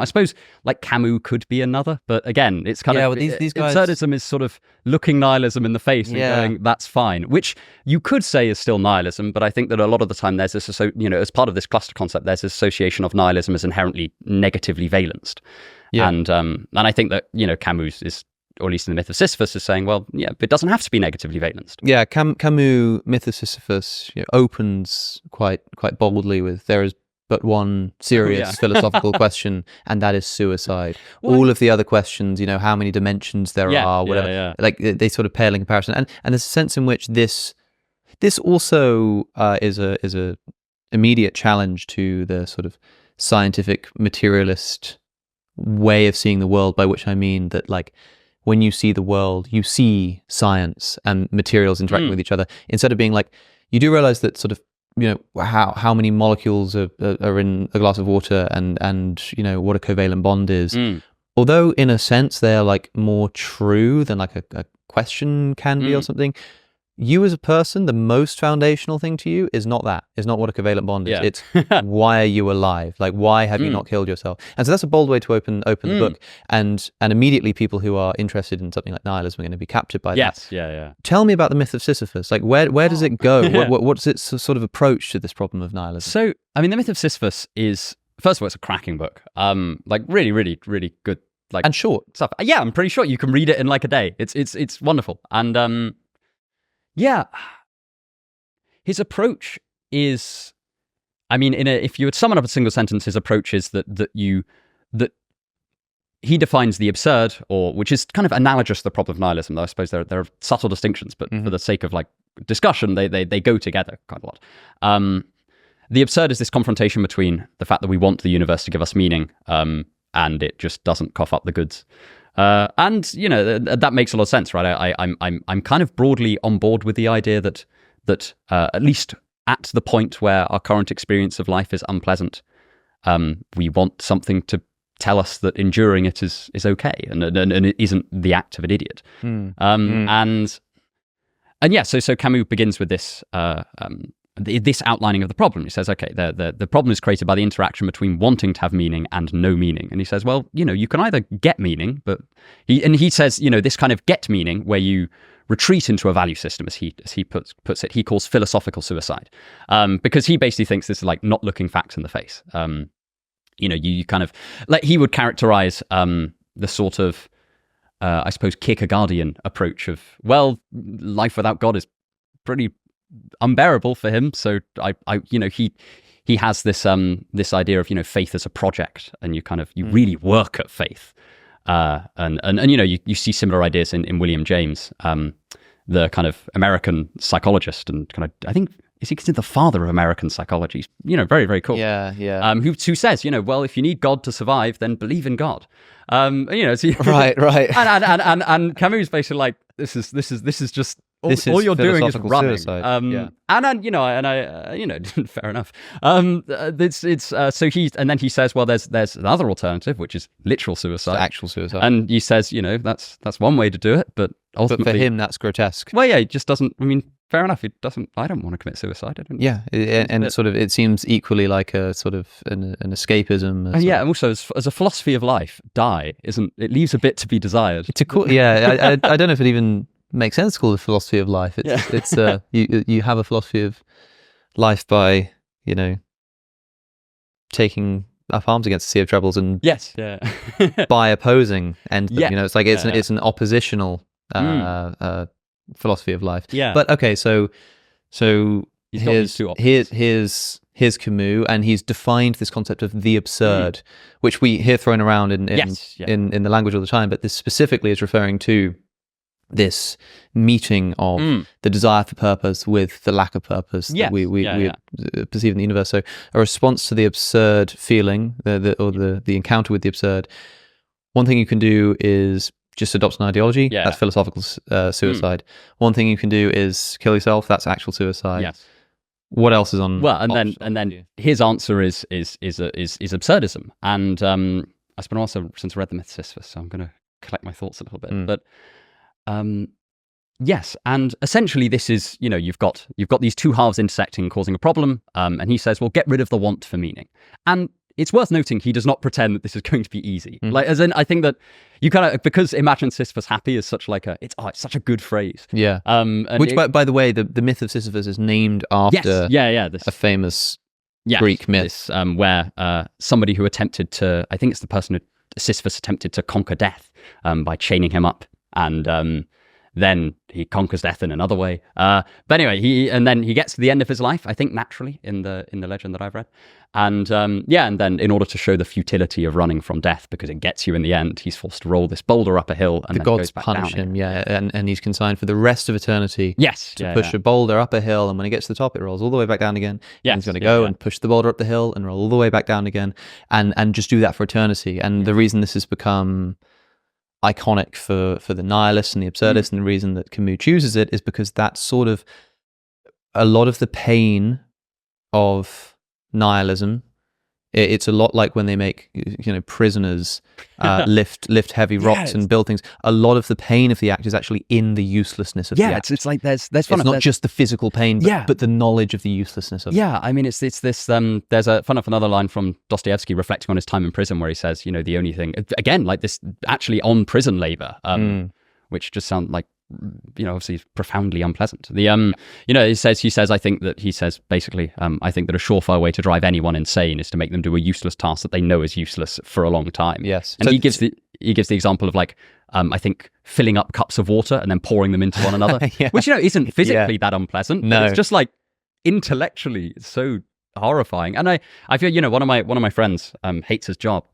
I suppose like Camus could be another, but again, it's kind of these guys, absurdism is sort of looking nihilism in the face and going, that's fine, which you could say is still nihilism, but I think that a lot of the time there's this, as part of this cluster concept, there's this association of nihilism as inherently negatively valenced. And I think that, Camus is, or at least in the Myth of Sisyphus, is saying, well, it doesn't have to be negatively valenced. Yeah, Camus' Myth of Sisyphus opens quite boldly with, there is but one serious philosophical question, and that is suicide. Well, all of the other questions, how many dimensions there are, whatever, like they sort of pale in comparison. And there's a sense in which this also is a immediate challenge to the sort of scientific materialist way of seeing the world, by which I mean that, like, when you see the world, you see science and materials interacting with each other, instead of being like, you do realize that sort of, how many molecules are in a glass of water, and what a covalent bond is. Although in a sense they're like more true than like a question can be or something. You as a person, the most foundational thing to you is not that. It's not what a covalent bond is. It's why are you alive? Like, why have you not killed yourself? And so that's a bold way to open the book. And immediately people who are interested in something like nihilism are going to be captured by that. Tell me about the Myth of Sisyphus. Like, where does it go? What's its sort of approach to this problem of nihilism? So, I mean, the Myth of Sisyphus is, first of all, it's a cracking book. Like really, really, really good. Like, and short stuff. Yeah, I'm pretty sure you can read it in like a day. It's wonderful. And his approach is, I mean, if you would sum it up a single sentence, his approach is that he defines the absurd, which is kind of analogous to the problem of nihilism, though I suppose there are subtle distinctions, but for the sake of like discussion, they go together quite a lot. The absurd is this confrontation between the fact that we want the universe to give us meaning, and it just doesn't cough up the goods. And that makes a lot of sense, right? I'm kind of broadly on board with the idea that at least at the point where our current experience of life is unpleasant, we want something to tell us that enduring it is okay, and it isn't the act of an idiot. So Camus begins with this this outlining of the problem. He says, okay, the problem is created by the interaction between wanting to have meaning and no meaning. And he says, well, you can either get meaning, but he says, this kind of get meaning where you retreat into a value system, as he puts it, he calls philosophical suicide, because he basically thinks this is like not looking facts in the face. You kind of, like, he would characterize the sort of, I suppose, Kierkegaardian approach of, well, life without God is pretty unbearable for him. So he has this idea of faith as a project, and you really work at faith, and you see similar ideas in William James, the kind of American psychologist, and kind of, I think, is he considered the father of American psychology? Very, very cool. Who says, well, if you need God to survive, then believe in God. Right. And Camus is basically like, this is just all you're doing is running. Suicide. Fair enough. So he says, well, there's another alternative, which is literal suicide, actual suicide. And he says, that's one way to do it, but ultimately, but for him, that's grotesque. Well, yeah, it just doesn't. I mean, fair enough. It doesn't. I don't want to commit suicide. It seems equally like a sort of an escapism. And also as a philosophy of life, it leaves a bit to be desired. I don't know if it even makes sense to call it a philosophy of life. It's you have a philosophy of life by taking up arms against the sea of troubles, and by opposing, and it's like it's an oppositional philosophy of life. But okay, so here's Camus, and he's defined this concept of the absurd, which we hear thrown around in the language all the time, but this specifically is referring to this meeting of the desire for purpose with the lack of purpose that we perceive in the universe. So a response to the absurd feeling, the encounter with the absurd, one thing you can do is just adopt an ideology. That's philosophical suicide. One thing you can do is kill yourself. That's actual suicide. What else is on? Well, and then his answer is absurdism. And I spent also since I read the Myth of Sisyphus, so I'm going to collect my thoughts a little bit. But yes, and essentially this is, you've got these two halves intersecting, causing a problem, and he says, well, get rid of the want for meaning. And it's worth noting he does not pretend that this is going to be easy. Mm. Like, as in, I think that you kind of, because imagine Sisyphus happy is such like it's such a good phrase. Yeah. And Which, by the way, the myth of Sisyphus is named after a famous Greek myth. This, where somebody who attempted to, I think it's the person who Sisyphus attempted to conquer death by chaining him up, and then he conquers death in another way. But anyway, then he gets to the end of his life, I think naturally in the legend that I've read, and and then in order to show the futility of running from death, because it gets you in the end, he's forced to roll this boulder up a hill, and the then gods goes back punish down him, and he's consigned for the rest of eternity. Yes, to push a boulder up a hill, and when he gets to the top, it rolls all the way back down again. Yes, and he's going to go and push the boulder up the hill and roll all the way back down again, and just do that for eternity. And the reason this has become iconic for the nihilists and the absurdists, and the reason that Camus chooses it is because that's sort of a lot of the pain of nihilism. It's a lot like when they make prisoners lift heavy rocks and build things. A lot of the pain of the act is actually in the uselessness of the act. It's like there's fun. It's not just the physical pain, but the knowledge of the uselessness of it. Yeah, I mean, it's this. There's a fun of another line from Dostoevsky reflecting on his time in prison, where he says, the only thing, again, like this, actually on prison labor, which just sound like, obviously profoundly unpleasant. He says, I think that basically, I think that a surefire way to drive anyone insane is to make them do a useless task that they know is useless for a long time. Yes. And he gives the example of like, I think filling up cups of water and then pouring them into one another, which, isn't physically that unpleasant. No. It's just like intellectually so horrifying. And I feel, one of my friends hates his job,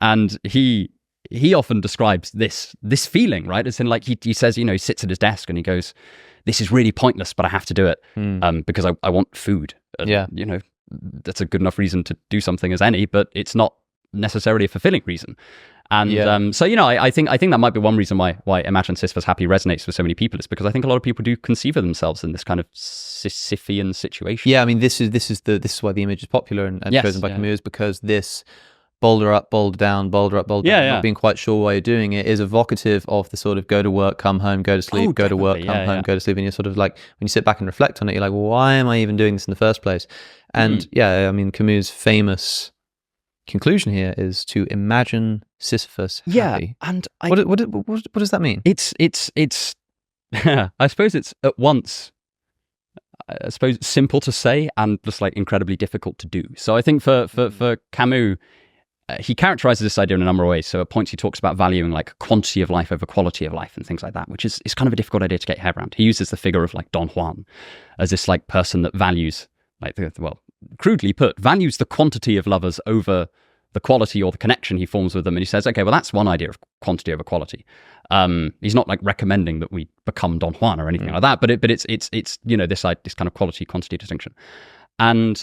and he often describes this feeling, right? It's in like, he says, he sits at his desk and he goes, this is really pointless, but I have to do it because I want food. And, that's a good enough reason to do something as any, but it's not necessarily a fulfilling reason. And so, I think that might be one reason why Imagine Sisyphus Happy resonates with so many people, is because I think a lot of people do conceive of themselves in this kind of Sisyphean situation. Yeah, I mean, this is why the image is popular and chosen by Camus, because this boulder up, boulder down, boulder up, boulder down, not being quite sure why you're doing it, is evocative of the sort of go to work, come home, go to sleep, go to work, come home, go to sleep. And you're sort of like, when you sit back and reflect on it, you're like, well, why am I even doing this in the first place? And I mean, Camus' famous conclusion here is to imagine Sisyphus happy. And what does that mean? It's I suppose it's at once, simple to say and just like incredibly difficult to do. So I think for Camus, he characterizes this idea in a number of ways. So at points he talks about valuing like quantity of life over quality of life and things like that, which is kind of a difficult idea to get your head around. He uses the figure of like Don Juan as this like person that values, like, well, crudely put, values the quantity of lovers over the quality or the connection he forms with them. And he says, okay, well, that's one idea of quantity over quality. He's not like recommending that we become Don Juan or anything like that, but it's this kind of quality quantity distinction. And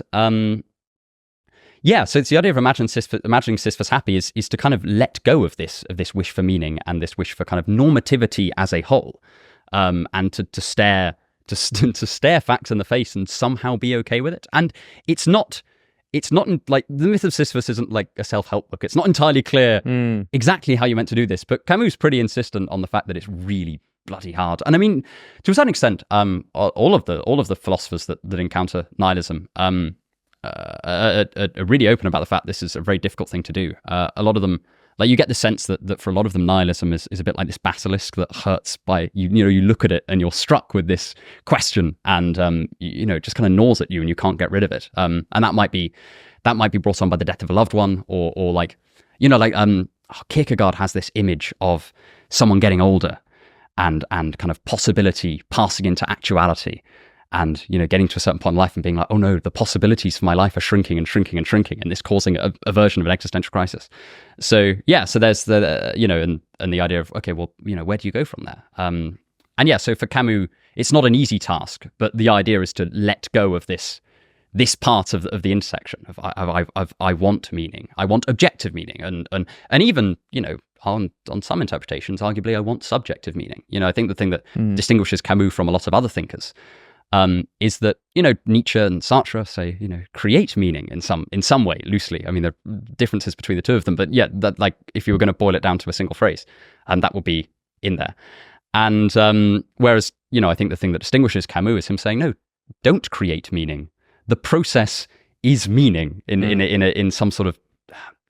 so it's the idea of imagining Sisyphus happy is to kind of let go of this wish for meaning and this wish for kind of normativity as a whole, and to stare facts in the face and somehow be okay with it. And it's not like the myth of Sisyphus isn't like a self-help book. It's not entirely clear exactly how you're meant to do this, but Camus is pretty insistent on the fact that it's really bloody hard. And I mean, to a certain extent, all of the philosophers that encounter nihilism are really open about the fact this is a very difficult thing to do. A lot of them, like, you get the sense that for a lot of them, nihilism is a bit like this basilisk that hurts by you look at it and you're struck with this question, and it just kind of gnaws at you and you can't get rid of it. And that might be brought on by the death of a loved one, or like Kierkegaard has this image of someone getting older and kind of possibility passing into actuality. And, getting to a certain point in life and being like, oh no, the possibilities for my life are shrinking and shrinking and shrinking, and this causing a version of an existential crisis. So there's the, and the idea of, okay, well, where do you go from there? So for Camus, it's not an easy task, but the idea is to let go of this part of the intersection of I want meaning, I want objective meaning, and even, on some interpretations, arguably, I want subjective meaning. I think the thing that distinguishes Camus from a lot of other thinkers is that, Nietzsche and Sartre say, create meaning in some way, loosely. I mean, there are differences between the two of them, but that, like, if you were going to boil it down to a single phrase, that would be in there. And whereas, I think the thing that distinguishes Camus is him saying, no, don't create meaning. The process is meaning in some sort of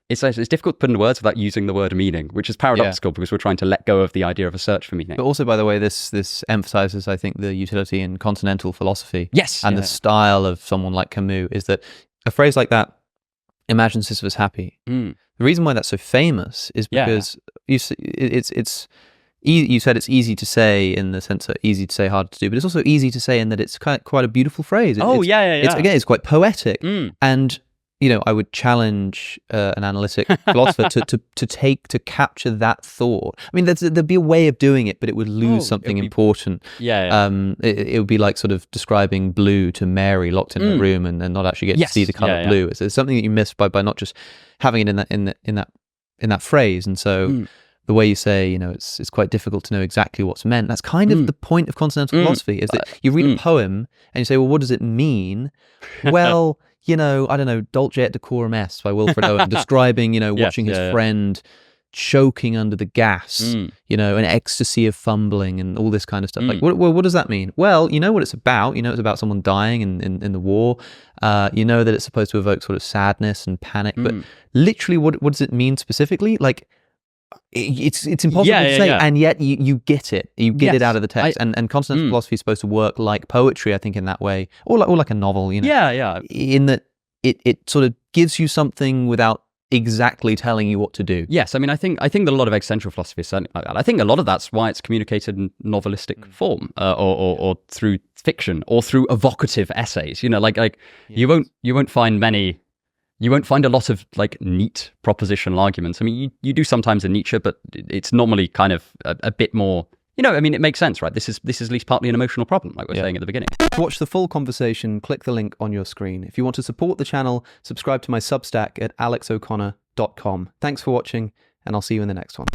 it's difficult to put into words without using the word meaning, which is paradoxical because we're trying to let go of the idea of a search for meaning. But also, by the way, this emphasizes, I think, the utility in Continental philosophy. Yes. And the style of someone like Camus is that a phrase like that, imagine Sisyphus happy. The reason why that's so famous is because you said it's easy to say in the sense that easy to say, hard to do, but it's also easy to say in that it's quite a beautiful phrase. It's quite poetic. And I would challenge an analytic philosopher to capture that thought. I mean, there'd be a way of doing it, but it would lose something important. It would be like sort of describing blue to Mary locked in a room and not actually get to see the color blue. It's something that you miss by not just having it in that phrase. And so the way you say, it's quite difficult to know exactly what's meant. That's kind of the point of Continental philosophy, is that you read a poem and you say, well, what does it mean? Well, I don't know, Dolce et Decorum Est by Wilfred Owen, describing, watching his friend choking under the gas, an ecstasy of fumbling and all this kind of stuff. Like, what does that mean? Well, you know what it's about. It's about someone dying in the war. That it's supposed to evoke sort of sadness and panic. But literally, what does it mean specifically? Like, it's impossible to say, and yet you get it. You get it out of the text. And Continental philosophy is supposed to work like poetry, I think, in that way, or like a novel. In that it sort of gives you something without exactly telling you what to do. Yes, I mean, I think that a lot of existential philosophy is certainly like that. I think a lot of that's why it's communicated in novelistic form, or through fiction, or through evocative essays. You won't find many. You won't find a lot of like neat propositional arguments. I mean, you do sometimes in Nietzsche, but it's normally kind of a bit more. I mean, it makes sense, right? This is at least partly an emotional problem, like we're saying at the beginning. To watch the full conversation, click the link on your screen. If you want to support the channel, subscribe to my Substack at alexoconnor.com. Thanks for watching, and I'll see you in the next one.